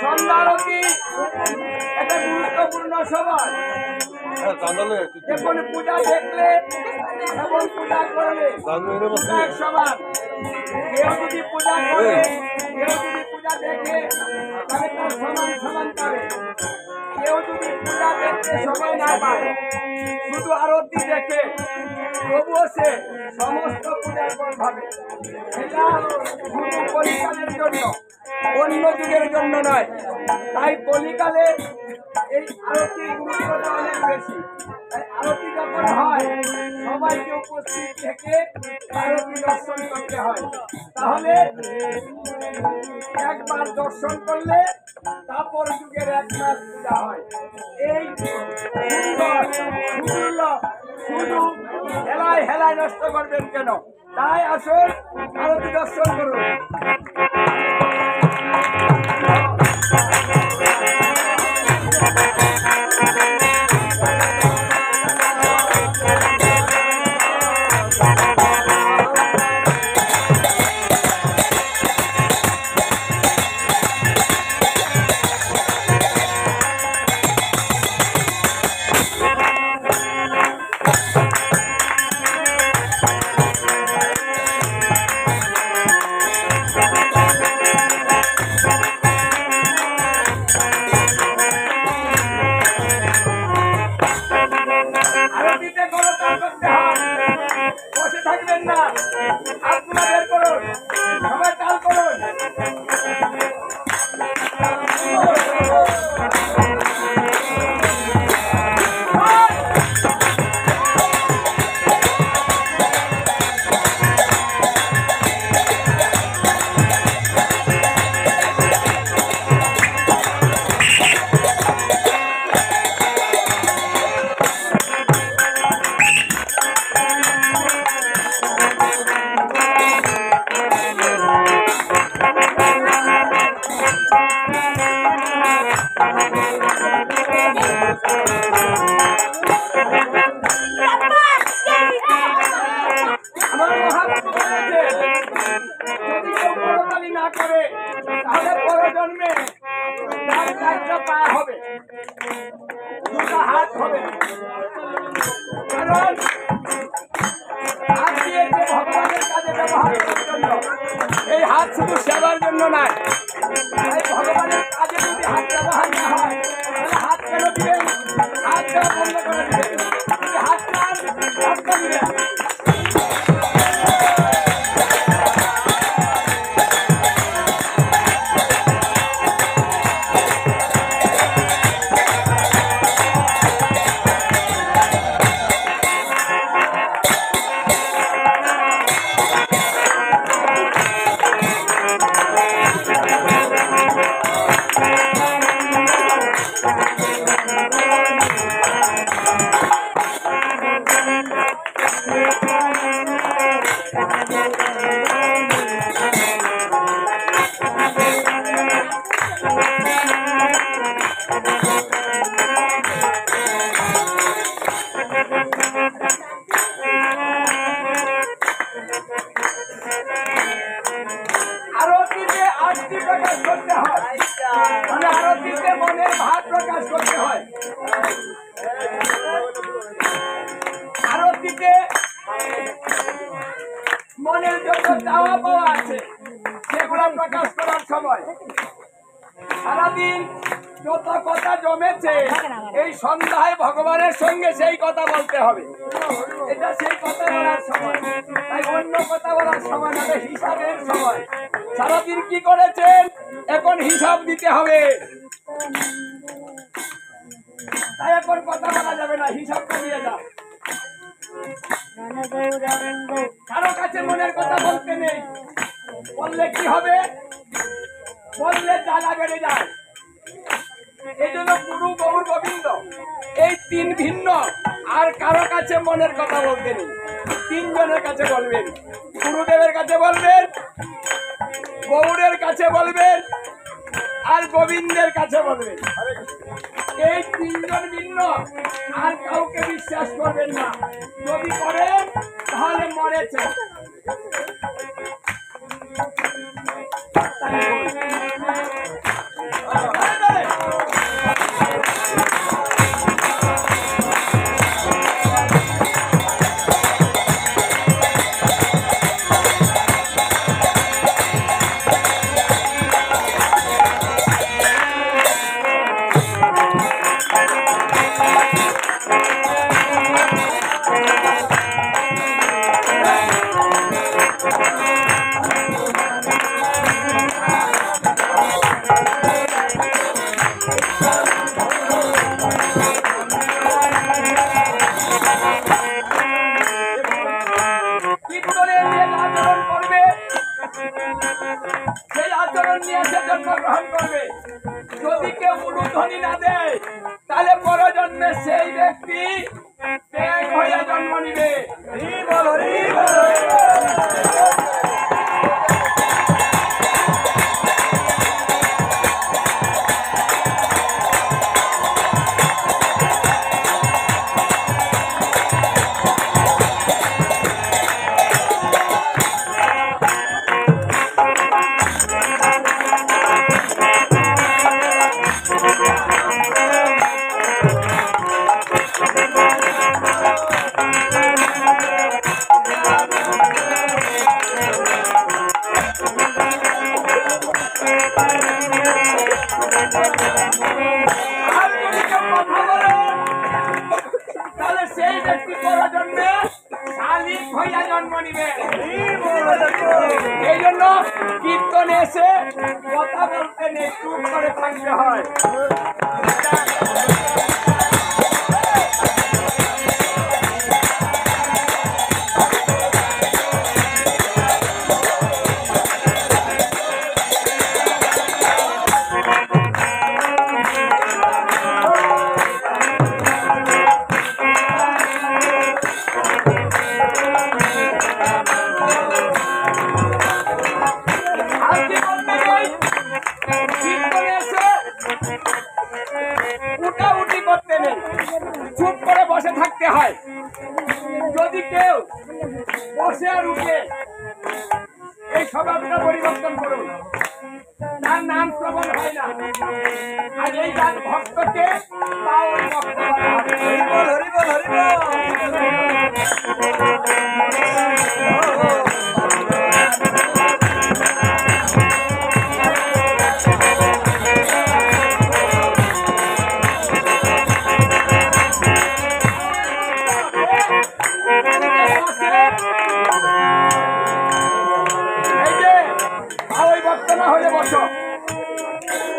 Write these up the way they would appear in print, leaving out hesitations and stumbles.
সন্ধ্যারতি একটা গুরুত্বপূর্ণ সময়। যেমন পূজা দেখলে এবং পূজা করলে এক সমান। কেউ যদি পূজা করে কেউ যদি পূজা দেখে তাহলে তার সমান সমান পাবে। কেউ যদি পূজা দেখতে সময় না পায় শুধু আরতি দেখে তবুও সে সমস্ত পূজার ফল পাবে। এটা শুধু কলিকালের জন্য, অন্য যুগের জন্য নয়। তাই কলিকালে এই আরতির গুরুত্বটা অনেক বেশি। তাই আরতি যখন হয় সবাইকে উপস্থিত থেকে আরতি দর্শন করতে হয়। তাহলে একবার দর্শন করলে তারপর যুগের এক মাস পূজা হয়। এই সুন্দর শুধু হেলায় হেলায় নষ্ট করবেন কেন? তাই আসুন আরতি দর্শন করুন। অতীতে মনের যত চাওয়া পাওয়া আছে সেগুলো প্রকাশ করার সময় সারাদিন যত কথা জমেছে এই সন্ধ্যায় ভগবানের সঙ্গে সেই কথা বলতে হবে। এটা সেই কথা বলার সময়, তাই অন্য কথা বলার সময় না, হিসাবের সময়। সারাদিন কি করেছেন এখন হিসাব দিতে হবে, তাই এখন কথা বলা যাবে না, হিসাবটা দিয়ে যাও। কারো কাছে মনের কথা বলতে নেই, বললে কি হবে, বললে জ্বালা বেড়ে যায়। এই জন্য গুরু গৌর গোবিন্দ এই তিন ভিন্ন, আর কারো কাছে মনের কথা বলতে নেই। তিনজনের কাছে বলবেন, গুরুদেবের কাছে বলবেন, গৌরের কাছে বলবেন, আর গোবিন্দের কাছে বলবেন। এই তিনজন ভিন্ন, আর কাউকে বিশ্বাস করবেন না। যদি করেন তাহলে মরেছে। সেই আচরণ নিয়ে সে জন্মগ্রহণ করবে। যদি কেউ উলুধ্বনি না দেয় তাহলে পরজন্মে সেই ব্যক্তি ব্যাঙ হয়ে জন্ম নিবে। এই জন্য কীর্তনে এসে কথা বলতে নেই, চুপ করে থাকতে হয়। চুপ করে বসে থাকতে হয়। যদি কেউ বসে আর উঠে, এই স্বভাবটা পরিবর্তন করুন, তার নাম শ্রবণ হয় না। আর এই গান ভক্তকে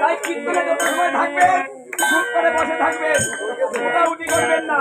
তাই কীর্তনে যত সময় থাকবেন চুপ করে বসে থাকবেন, উঠাউঠি করবেন না।